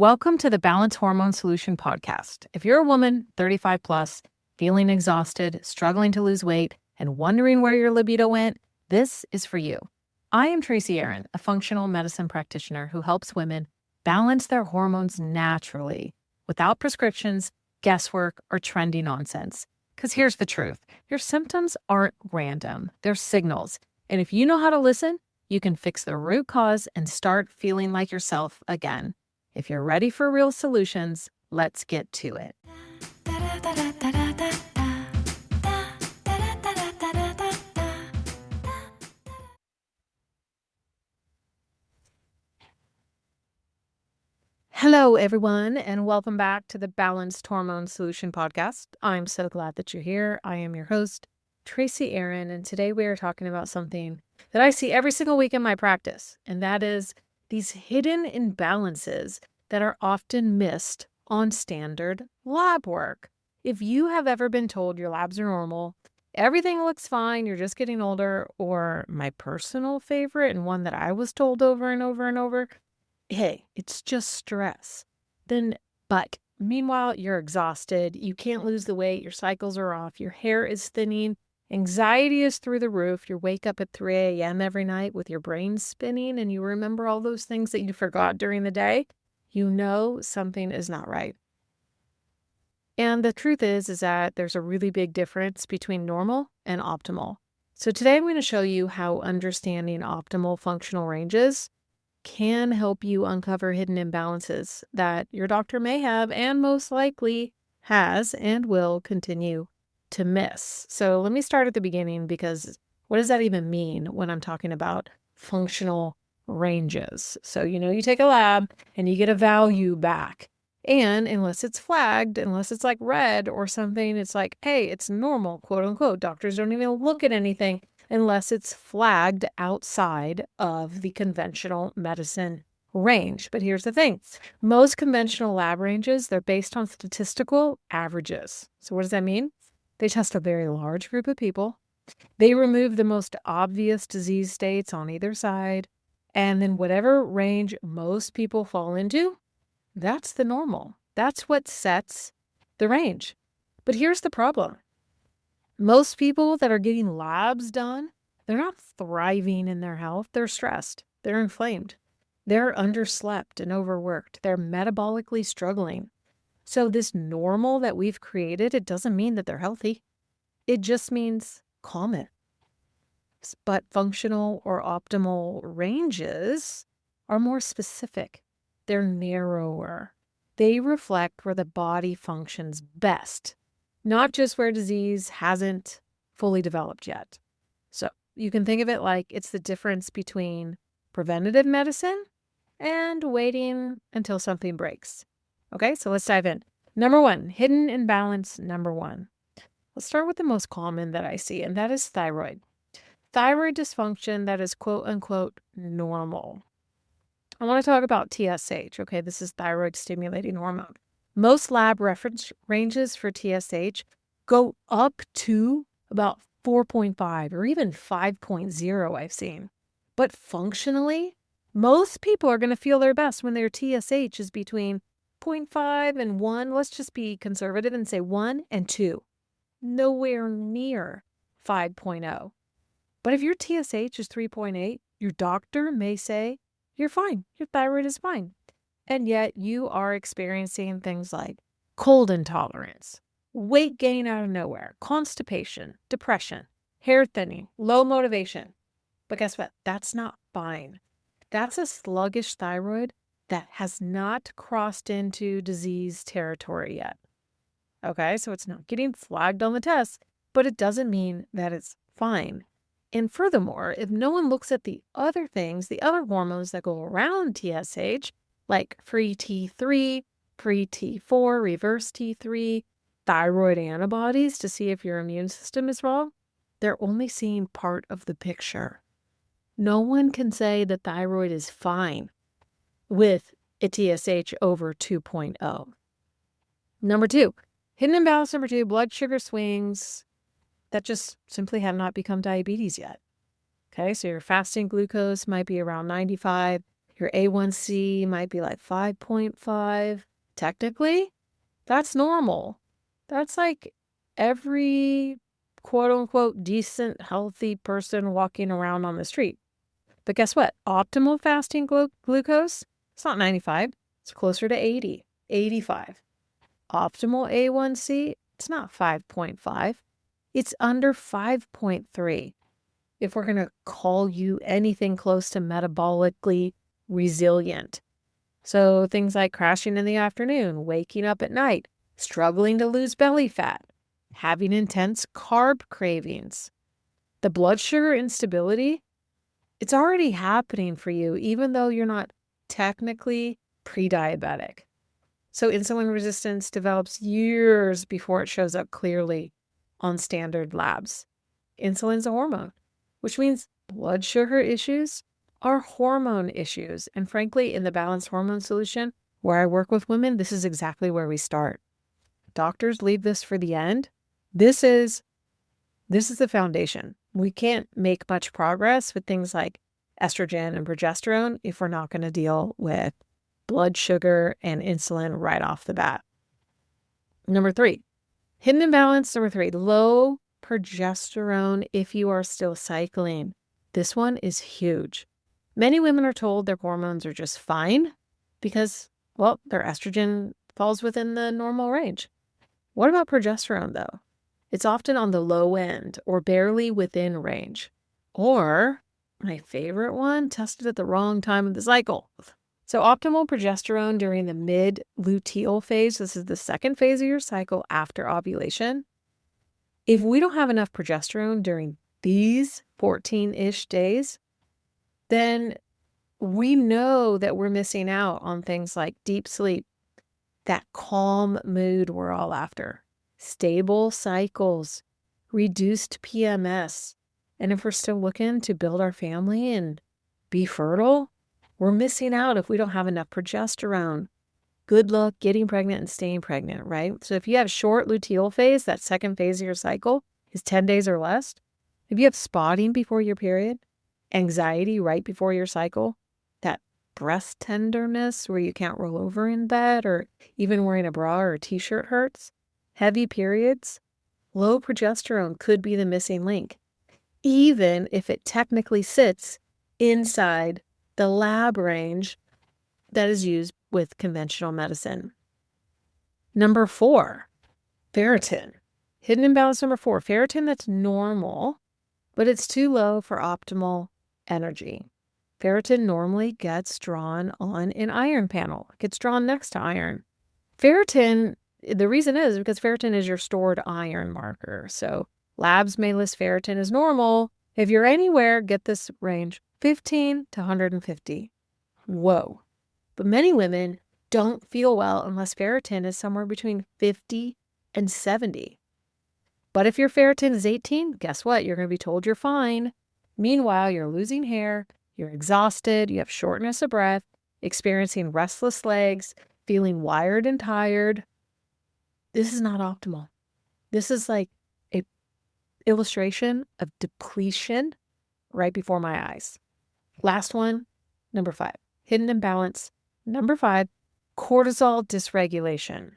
Welcome to the Balance Hormone Solution podcast. If you're a woman, 35 plus, feeling exhausted, struggling to lose weight, and wondering where your libido went, this is for you. I am Tracy Aaron, a functional medicine practitioner who helps women balance their hormones naturally without prescriptions, guesswork, or trendy nonsense. Because here's the truth. Your symptoms aren't random. They're signals. And if you know how to listen, you can fix the root cause and start feeling like yourself again. If you're ready for real solutions, let's get to it. Hello, everyone, and welcome back to the Balanced Hormone Solution podcast. I'm so glad that you're here. I am your host, Tracy Aaron, and today we are talking about something that I see every single week in my practice, and that is these hidden imbalances that are often missed on standard lab work. If you have ever been told your labs are normal, everything looks fine, you're just getting older, or my personal favorite and one that I was told over and over and over, hey, it's just stress. But meanwhile, you're exhausted, you can't lose the weight, your cycles are off, your hair is thinning, anxiety is through the roof, you wake up at 3 a.m. every night with your brain spinning and you remember all those things that you forgot during the day, you know something is not right. And the truth is that there's a really big difference between normal and optimal. So today I'm going to show you how understanding optimal functional ranges can help you uncover hidden imbalances that your doctor may have and most likely has and will continue to miss. So let me start at the beginning, because what does that even mean when I'm talking about functional ranges? So, you take a lab and you get a value back. And unless it's flagged, unless it's like red or something, it's like, hey, it's normal, quote unquote. Doctors don't even look at anything unless it's flagged outside of the conventional medicine range. But here's the thing. Most conventional lab ranges, they're based on statistical averages. So what does that mean? They test a very large group of people. They remove the most obvious disease states on either side. And then whatever range most people fall into, that's the normal. That's what sets the range. But here's the problem. Most people that are getting labs done, they're not thriving in their health. They're stressed. They're inflamed. They're underslept and overworked. They're metabolically struggling. So this normal that we've created, it doesn't mean that they're healthy. It just means common. But functional or optimal ranges are more specific. They're narrower. They reflect where the body functions best, not just where disease hasn't fully developed yet. So you can think of it like it's the difference between preventative medicine and waiting until something breaks. Okay, so let's dive in. Number one, hidden imbalance number one. Let's start with the most common that I see, and that is thyroid. Thyroid dysfunction that is quote unquote normal. I want to talk about TSH. Okay, this is thyroid stimulating hormone. Most lab reference ranges for TSH go up to about 4.5 or even 5.0 I've seen. But functionally, most people are going to feel their best when their TSH is between 0.5 and 1. Let's just be conservative and say 1 and 2. Nowhere near 5.0. But if your TSH is 3.8, your doctor may say, you're fine. Your thyroid is fine. And yet you are experiencing things like cold intolerance, weight gain out of nowhere, constipation, depression, hair thinning, low motivation. But guess what? That's not fine. That's a sluggish thyroid that has not crossed into disease territory yet. Okay, so it's not getting flagged on the test, but it doesn't mean that it's fine. And furthermore, if no one looks at the other things, the other hormones that go around TSH, like free T3, free T4, reverse T3, thyroid antibodies to see if your immune system is wrong, they're only seeing part of the picture. No one can say the thyroid is fine with a TSH over 2.0. Number two, hidden imbalance number two, blood sugar swings that just simply have not become diabetes yet. Okay, so your fasting glucose might be around 95. Your A1C might be like 5.5. Technically, that's normal. That's like every quote unquote decent, healthy person walking around on the street. But guess what? Optimal fasting glucose, it's not 95. It's closer to 80, 85. Optimal A1C, it's not 5.5. It's under 5.3. If we're going to call you anything close to metabolically resilient. So things like crashing in the afternoon, waking up at night, struggling to lose belly fat, having intense carb cravings. The blood sugar instability, it's already happening for you, even though you're not technically pre-diabetic. So insulin resistance develops years before it shows up clearly on standard labs. Insulin's a hormone, which means blood sugar issues are hormone issues. And frankly, in the balanced hormone solution, where I work with women, this is exactly where we start. Doctors leave this for the end. This is the foundation. We can't make much progress with things like estrogen and progesterone if we're not going to deal with blood sugar and insulin right off the bat. Number 3, hidden imbalance. Number 3, low progesterone if you are still cycling. This one is huge. Many women are told their hormones are just fine because, well, their estrogen falls within the normal range. What about progesterone, though? It's often on the low end or barely within range. Or, my favorite one, tested at the wrong time of the cycle. So optimal progesterone during the mid-luteal phase, this is the second phase of your cycle after ovulation. If we don't have enough progesterone during these 14-ish days, then we know that we're missing out on things like deep sleep, that calm mood we're all after, stable cycles, reduced PMS. And if we're still looking to build our family and be fertile, we're missing out if we don't have enough progesterone. Good luck getting pregnant and staying pregnant, right? So if you have short luteal phase, that second phase of your cycle is 10 days or less. If you have spotting before your period, anxiety right before your cycle, that breast tenderness where you can't roll over in bed or even wearing a bra or a t-shirt hurts, heavy periods, low progesterone could be the missing link, even if it technically sits inside the lab range that is used with conventional medicine. Number 4, ferritin. Hidden imbalance number 4, ferritin that's normal, but it's too low for optimal energy. Ferritin normally gets drawn on an iron panel. It gets drawn next to iron. Ferritin, the reason is because ferritin is your stored iron marker. So labs may list ferritin as normal. If you're anywhere, get this range, 15 to 150. Whoa. But many women don't feel well unless ferritin is somewhere between 50 and 70. But if your ferritin is 18, guess what? You're going to be told you're fine. Meanwhile, you're losing hair, you're exhausted, you have shortness of breath, experiencing restless legs, feeling wired and tired. This is not optimal. This is like an illustration of depletion right before my eyes. Last one, number 5, hidden imbalance. Number 5, cortisol dysregulation.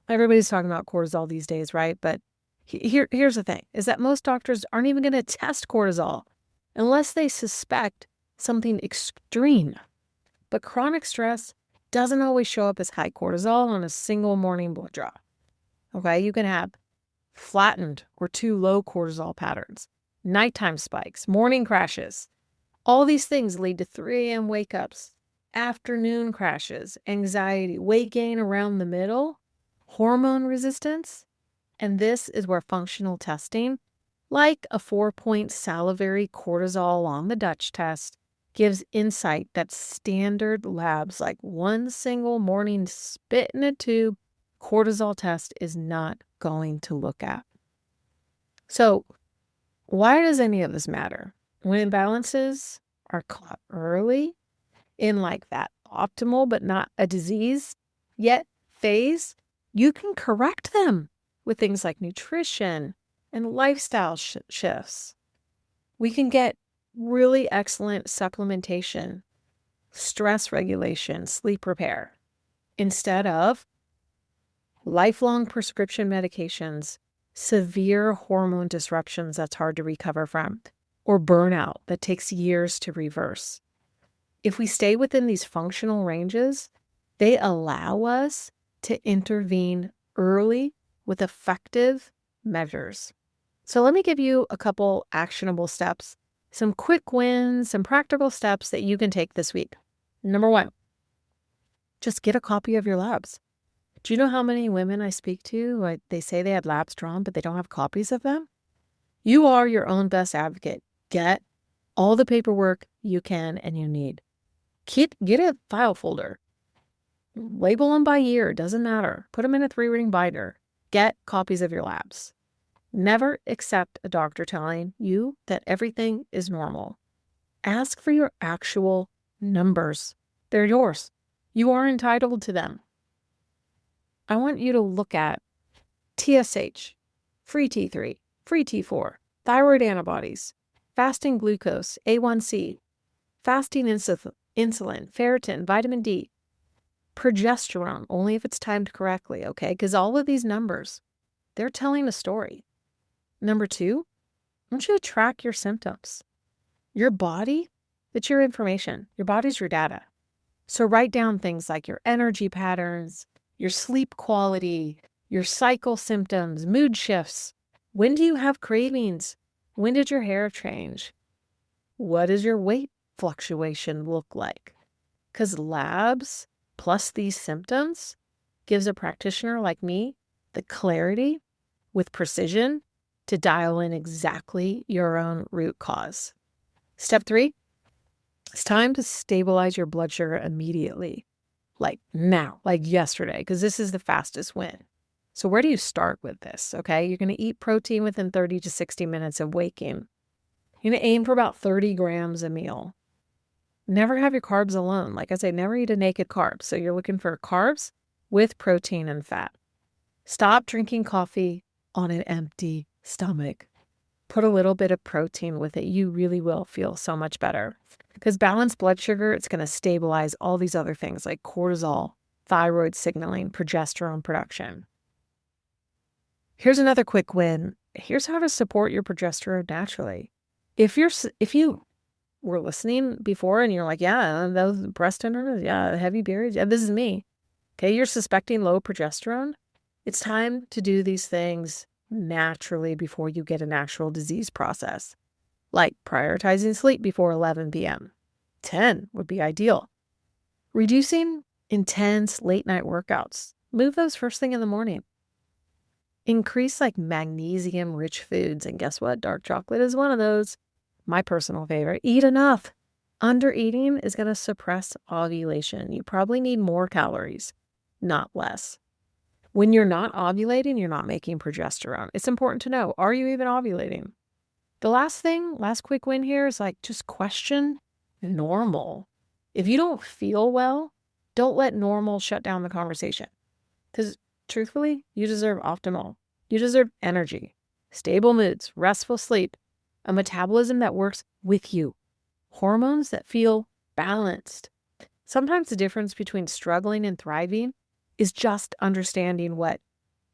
Everybody's talking about cortisol these days, right? But here's the thing, is that most doctors aren't even going to test cortisol unless they suspect something extreme. But chronic stress doesn't always show up as high cortisol on a single morning blood draw. Okay, you can have flattened or too low cortisol patterns, nighttime spikes, morning crashes. All these things lead to 3 a.m. wake-ups, afternoon crashes, anxiety, weight gain around the middle, hormone resistance. And this is where functional testing, like a 4-point salivary cortisol on the Dutch test, gives insight that standard labs like one single morning spit in a tube cortisol test is not going to look at. So why does any of this matter? When imbalances are caught early in like that optimal but not a disease yet phase, you can correct them with things like nutrition and lifestyle shifts. We can get really excellent supplementation stress regulation, sleep repair, instead of lifelong prescription medications, severe hormone disruptions that's hard to recover from, or burnout that takes years to reverse. If we stay within these functional ranges, they allow us to intervene early with effective measures. So let me give you a couple actionable steps, some quick wins, some practical steps that you can take this week. Number one, just get a copy of your labs. Do you know how many women I speak to, they say they had labs drawn, but they don't have copies of them? You are your own best advocate. Get all the paperwork you can and you need. Get a file folder. Label them by year, doesn't matter. Put them in a 3-ring binder. Get copies of your labs. Never accept a doctor telling you that everything is normal. Ask for your actual numbers. They're yours. You are entitled to them. I want you to look at TSH, free T3, free T4, thyroid antibodies, fasting glucose, A1C, fasting insulin, ferritin, vitamin D, progesterone, only if it's timed correctly, okay? Because all of these numbers, they're telling a story. Number two, I want you to track your symptoms. Your body, it's your information. Your body's your data. So write down things like your energy patterns, your sleep quality, your cycle symptoms, mood shifts. When do you have cravings? When did your hair change? What does your weight fluctuation look like? Because labs plus these symptoms gives a practitioner like me the clarity with precision to dial in exactly your own root cause. Step 3, it's time to stabilize your blood sugar immediately. Like now, like yesterday, because this is the fastest win. So where do you start with this? Okay, you're going to eat protein within 30 to 60 minutes of waking. You're going to aim for about 30 grams a meal. Never have your carbs alone. Like I say, never eat a naked carb. So you're looking for carbs with protein and fat. Stop drinking coffee on an empty stomach. Put a little bit of protein with it. You really will feel so much better. Because balanced blood sugar, it's going to stabilize all these other things like cortisol, thyroid signaling, progesterone production. Here's another quick win. Here's how to support your progesterone naturally. If you were listening before and you're like, yeah, those breast tenderness, yeah, heavy periods, yeah, this is me. Okay, you're suspecting low progesterone. It's time to do these things naturally before you get an actual disease process. Like prioritizing sleep before 11 p.m. 10 would be ideal. Reducing intense late night workouts. Move those first thing in the morning. Increase like magnesium rich foods. And guess what? Dark chocolate is one of those. My personal favorite. Eat enough. Undereating is going to suppress ovulation. You probably need more calories, not less. When you're not ovulating, you're not making progesterone. It's important to know, are you even ovulating? The last quick win here is like just question normal. If you don't feel well, don't let normal shut down the conversation. Because truthfully, you deserve optimal. You deserve energy, stable moods, restful sleep, a metabolism that works with you, hormones that feel balanced. Sometimes the difference between struggling and thriving is just understanding what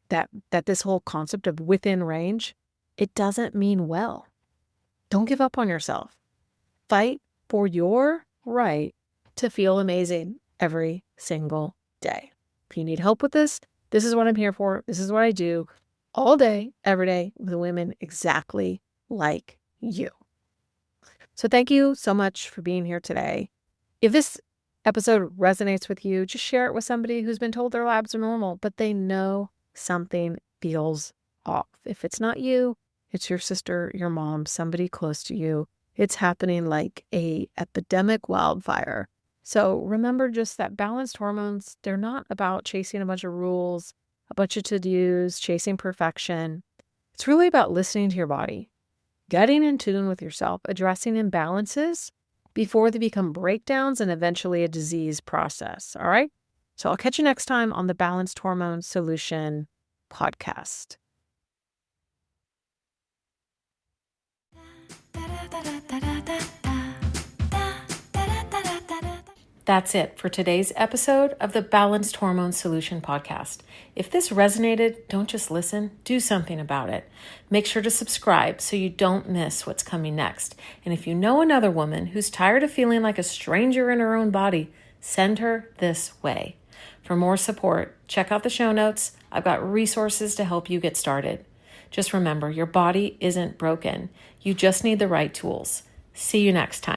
that this whole concept of within range, it doesn't mean well. Don't give up on yourself. Fight for your right to feel amazing every single day. If you need help with this, this is what I'm here for. This is what I do all day, every day with women exactly like you. So thank you so much for being here today. If this episode resonates with you, just share it with somebody who's been told their labs are normal, but they know something feels off. If it's not you, it's your sister, your mom, somebody close to you. It's happening like a epidemic wildfire. So remember just that balanced hormones, they're not about chasing a bunch of rules, a bunch of to-dos, chasing perfection. It's really about listening to your body, getting in tune with yourself, addressing imbalances before they become breakdowns and eventually a disease process. All right? So I'll catch you next time on the Balanced Hormone Solution podcast. That's it for today's episode of the Balanced Hormone Solution podcast. If this resonated, don't just listen, do something about it. Make sure to subscribe so you don't miss what's coming next. And if you know another woman who's tired of feeling like a stranger in her own body, send her this way. For more support, check out the show notes. I've got resources to help you get started. Just remember, your body isn't broken. You just need the right tools. See you next time.